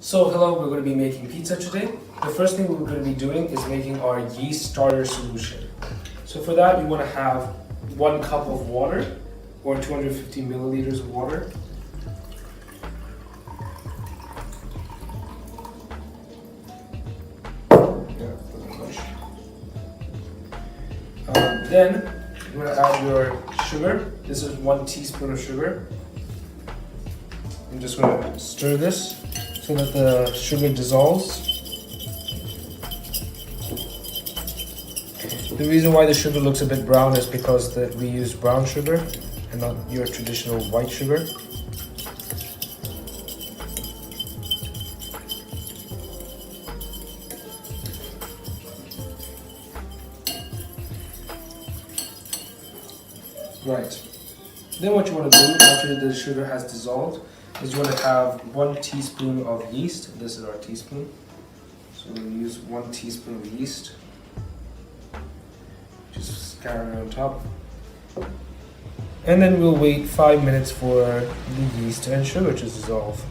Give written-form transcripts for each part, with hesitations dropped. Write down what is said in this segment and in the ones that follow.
So hello, we're going to be making pizza today. The first thing we're going to be doing is making our yeast starter solution. So for that you want to have 1 cup of water or 250 milliliters of water. Then you're going to add your sugar. This is 1 teaspoon of sugar. I'm just going to stir this so that the sugar dissolves. The reason why the sugar looks a bit brown is because we use brown sugar and not your traditional white sugar. Right. Then what you want to do after the sugar has dissolved is you want to have 1 teaspoon of yeast. This is our teaspoon. So we'll use 1 teaspoon of yeast. Just scatter it on top. And then we'll wait 5 minutes for the yeast and sugar to dissolve.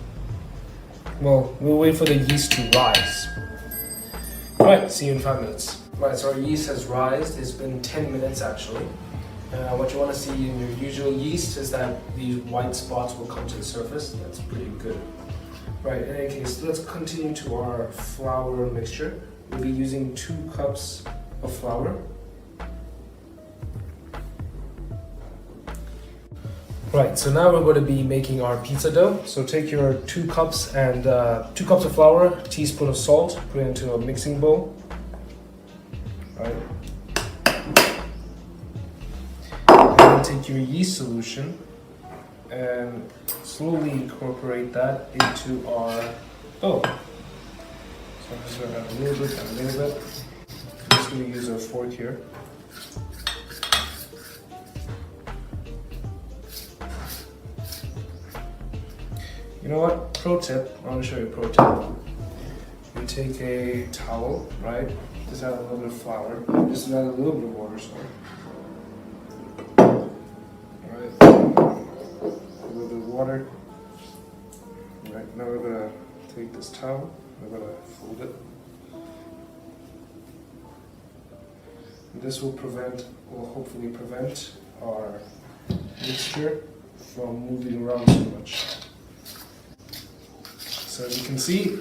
Well, we'll wait for the yeast to rise. Right, see you in 5 minutes. Right, so our yeast has risen. It's been 10 minutes actually. What you want to see in your usual yeast is that these white spots will come to the surface. That's pretty good. Right, in any case, let's continue to our flour mixture. We'll be using 2 cups of flour. Right, so now we're going to be making our pizza dough. So take your 2 cups and 2 cups of flour, a teaspoon of salt, put it into a mixing bowl. Right. Take your yeast solution and slowly incorporate that into our dough. So I'm just going to add a little bit and a little bit. I'm just going to use a fork here. You know what? Pro tip, I want to show you a pro tip. You take a towel, right? Just add a little bit of flour. Just add a little bit of water, sorry. Water. Right, now we're gonna take this towel, we're gonna fold it. And this will hopefully prevent our mixture from moving around too much. So as you can see,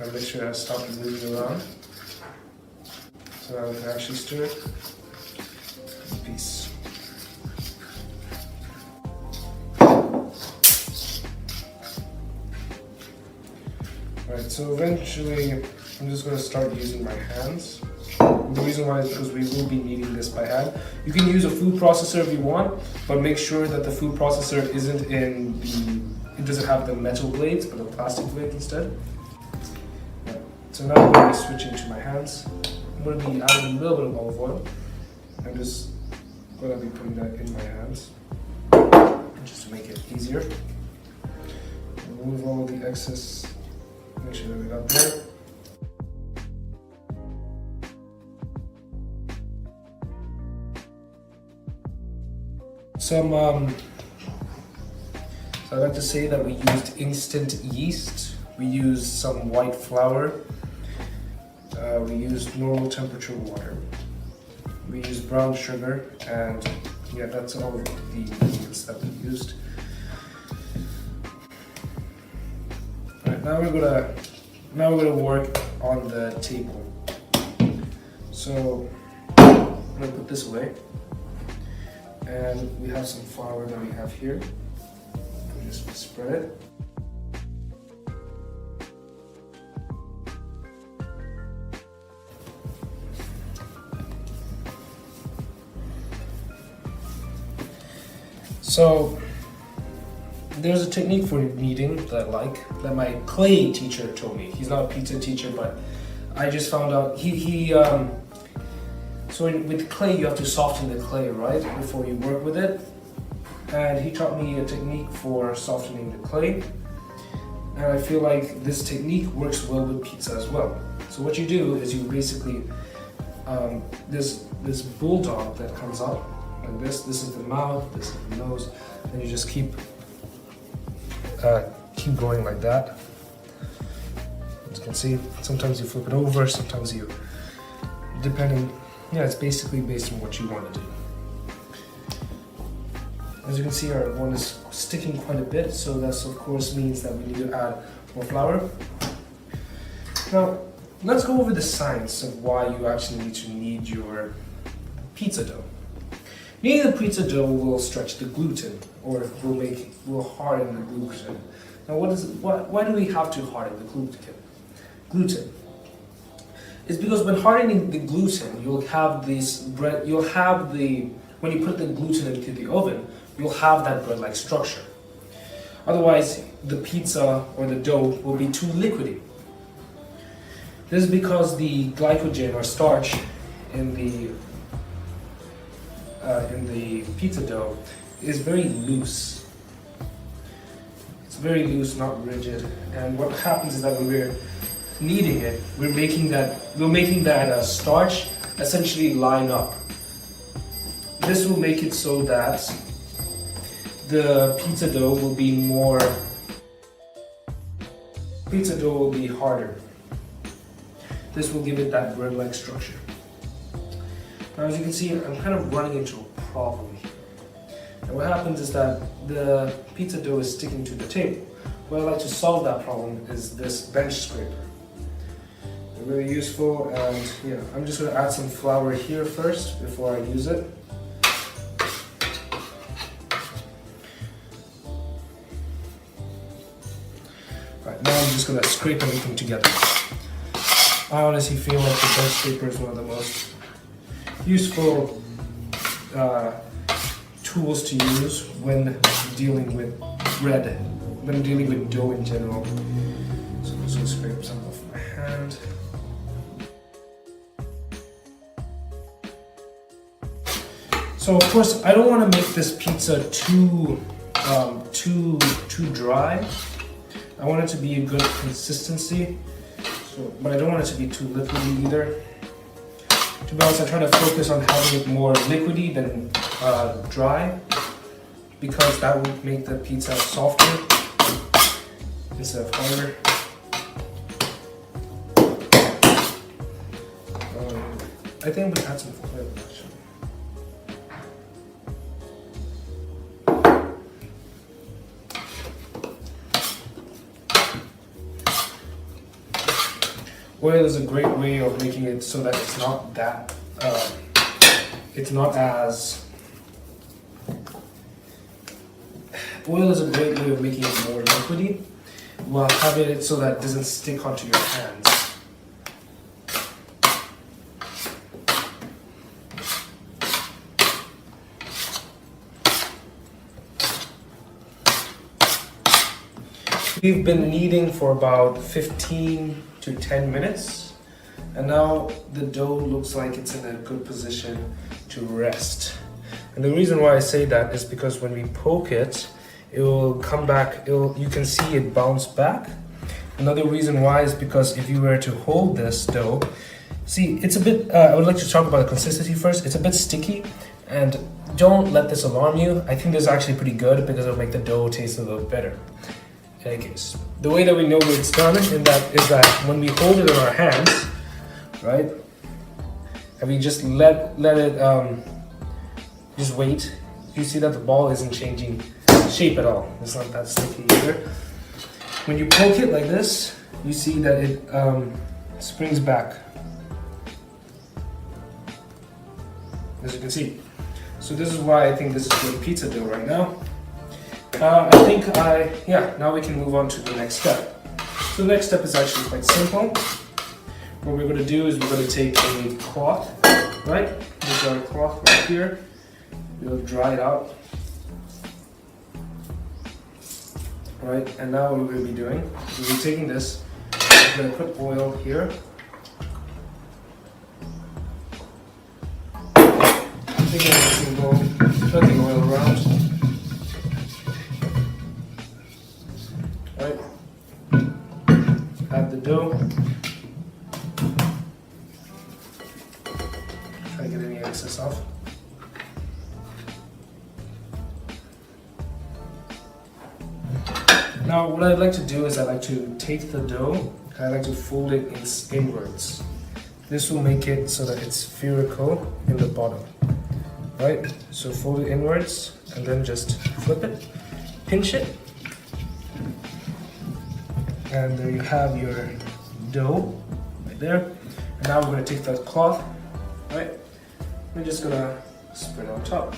our mixture has stopped moving around. So now we can actually stir it in peace. Right, so eventually I'm just going to start using my hands. The reason why is because we will be kneading this by hand. You can use a food processor if you want, but make sure that the food processor it doesn't have the metal blades, but a plastic blade instead. Right, so now I'm going to be switching to my hands. I'm going to be adding a little bit of olive oil. I'm just going to be putting that in my hands, just to make it easier. Remove all the excess. Make sure that we got there. So I like to say that we used instant yeast. We used some white flour. We used normal temperature water. We used brown sugar, and yeah, that's all of the ingredients that we used. Now we're gonna work on the table. So I'm gonna put this away, and we have some flour that we have here. We just spread it. So there's a technique for kneading that I like, that my clay teacher told me. He's not a pizza teacher, but I just found out so with clay you have to soften the clay, right, before you work with it. And he taught me a technique for softening the clay. And I feel like this technique works well with pizza as well. So what you do is you basically, this bulldog that comes up like this is the mouth, this is the nose, and you just keep going like that. you can see, sometimes you flip it over, sometimes you, depending, yeah, it's basically based on what you want to do. As you can see, our one is sticking quite a bit, so that's of course means that we need to add more flour. Now, let's go over the science of why you actually need to knead your pizza dough. Kneading the pizza dough will stretch the gluten, or will harden the gluten. Now, why do we have to harden the gluten? It's because when hardening the gluten, you'll have this bread. When you put the gluten into the oven, you'll have that bread-like structure. Otherwise, the pizza or the dough will be too liquidy. This is because the glycogen or starch in the pizza dough is very loose. It's very loose, not rigid. And what happens is that when we're kneading it, we're making that starch essentially line up. This will make it so that the pizza dough will be harder. This will give it that bread-like structure. Now, as you can see, I'm kind of running into a problem here. And what happens is that the pizza dough is sticking to the table. What I like to solve that problem is this bench scraper. They're really useful, and yeah, I'm just going to add some flour here first before I use it. Right, now I'm just going to scrape everything together. I honestly feel like the bench scraper is one of the most useful tools to use when dealing with bread, when dealing with dough in general. So I'm just going to scrape some off my hand. So of course, I don't want to make this pizza too dry. I want it to be a good consistency, but I don't want it to be too liquidy either. To be honest, I try to focus on having it more liquidy than dry, because that would make the pizza softer instead of harder. I think we add some oil actually. Oil is a great way of making it so that it's not that, oil is a great way of making it more liquidy, while having it so that it doesn't stick onto your hands. We've been kneading for about 15 to 10 minutes, and now the dough looks like it's in a good position to rest. And the reason why I say that is because when we poke it, it will come back, you can see it bounce back. Another reason why is because if you were to hold this dough, see, it's a bit, I would like to talk about the consistency first. It's a bit sticky, and don't let this alarm you. I think this is actually pretty good because it'll make the dough taste a little better. In any case, the way that we know it's done is that when we hold it in our hands, right, and we just let it, just wait, you see that the ball isn't changing shape at all. It's not that sticky either. When you poke it like this, you see that it springs back, as you can see. So this is why I think this is good pizza dough right now. Now we can move on to the next step. So the next step is actually quite simple. What we're going to do is we're going to take a cloth, right? We've got a cloth right here. We'll dry it out. Right, and now what we're going to be doing is we're taking this, we're going to put oil here. Taking a mixing bowl, spread the oil around. Right, add the dough. Try to get any excess off. Now what I like to do is I like to take the dough and I like to fold it inwards. This will make it so that it's spherical in the bottom. Right? So fold it inwards and then just flip it, pinch it, and there you have your dough right there. And now we're going to take that cloth, right? We're just going to spread it on top.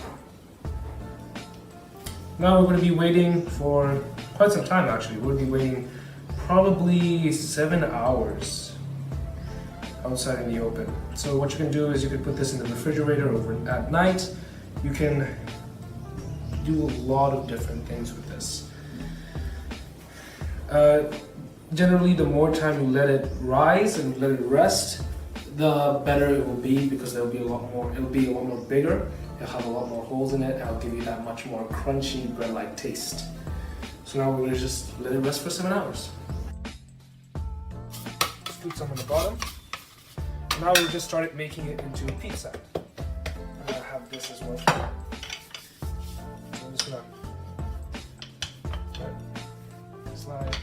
Now we're going to be waiting for quite some time actually. We'll be waiting probably 7 hours outside in the open. So what you can do is you can put this in the refrigerator over at night. You can do a lot of different things with this. Generally, the more time you let it rise and let it rest, the better it will be because it'll be a lot more bigger. It'll have a lot more holes in it and it'll give you that much more crunchy bread-like taste. So now we're gonna just let it rest for 7 hours. Scoop some on the bottom. Now we just started making it into a pizza. I'm gonna have this as well. So I'm just gonna slide.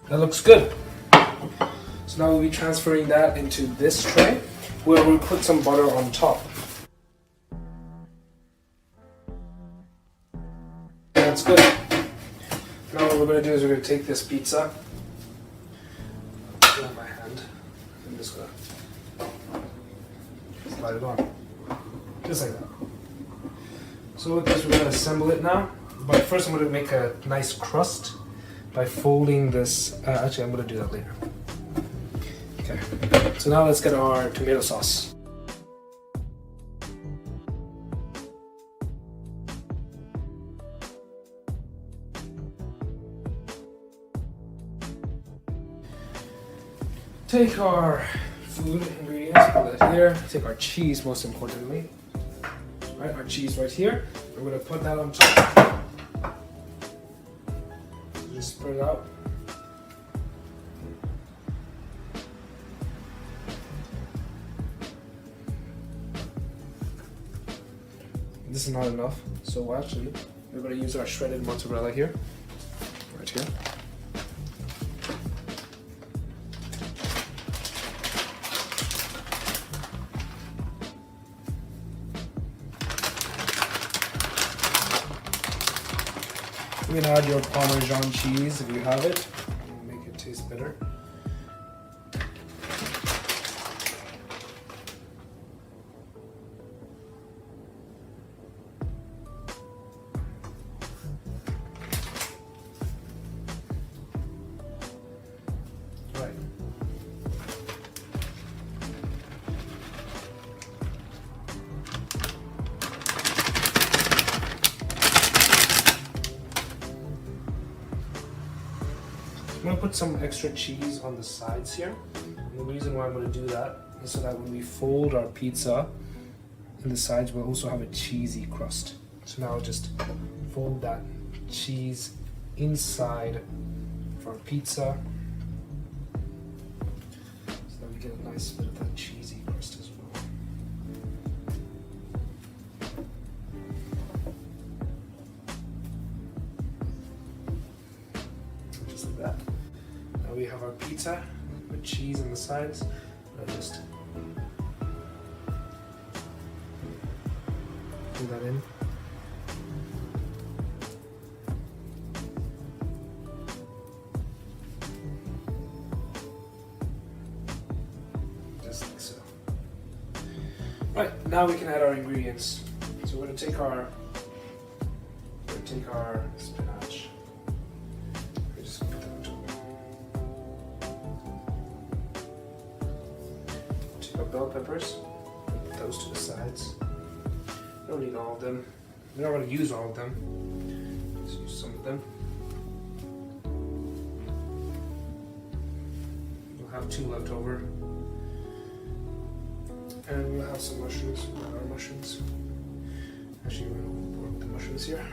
That looks good. So now we'll be transferring that into this tray where we'll put some butter on top. That's good. Now what we're going to do is we're going to take this pizza, put it in my hand, and just going to slide it on. Just like that. So with this we're going to assemble it now. But first I'm going to make a nice crust by folding this. Actually, I'm going to do that later. Okay, so now let's get our tomato sauce. Take our food ingredients, put that here. Take our cheese, most importantly. Right, our cheese right here. We're going to put that on top. Just spread it out. This is not enough, so actually we're going to use our shredded mozzarella here, right here. You can add your Parmesan cheese if you have it. It'll make it taste better. Right. I'm going to put some extra cheese on the sides here. And the reason why I'm going to do that is so that when we fold our pizza in the sides, we'll also have a cheesy crust. So now I'll just fold that cheese inside of our pizza so that we get a nice bit of that cheesy crust as well. Just like that. Now we have our pizza with cheese on the sides. I'll just put that in. Just like so. Right, now we can add our ingredients. So we're going to take our spinach. We just put that into take our bell peppers, put those to the sides. Don't need all of them. We're not going to use all of them. Just use some of them. We'll have 2 left over. And we'll have some mushrooms. We'll have our mushrooms. Actually, we're going to put the mushrooms here.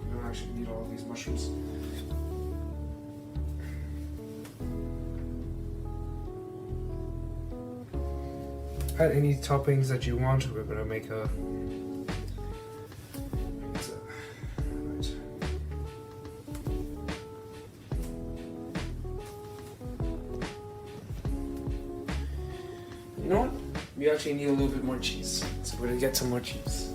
We don't actually need all of these mushrooms. Add any toppings that you want. We're going to make a We actually need a little bit more cheese. So we're gonna get some more cheese.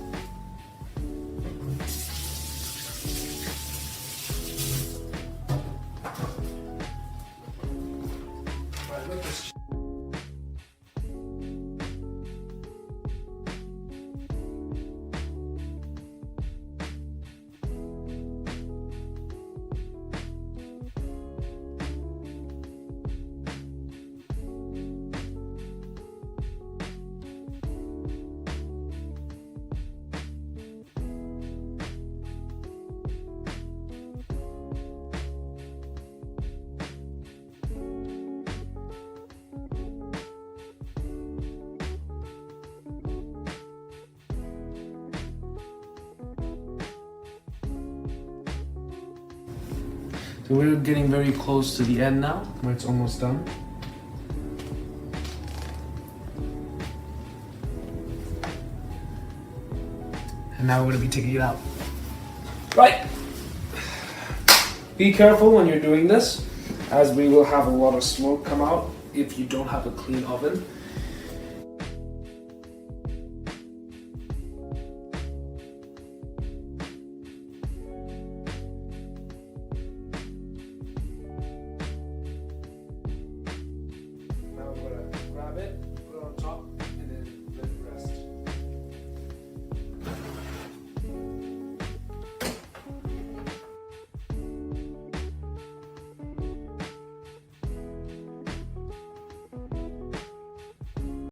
Alright, look at this. So we're getting very close to the end now, where it's almost done. And now we're gonna be taking it out. Right. Be careful when you're doing this, as we will have a lot of smoke come out if you don't have a clean oven.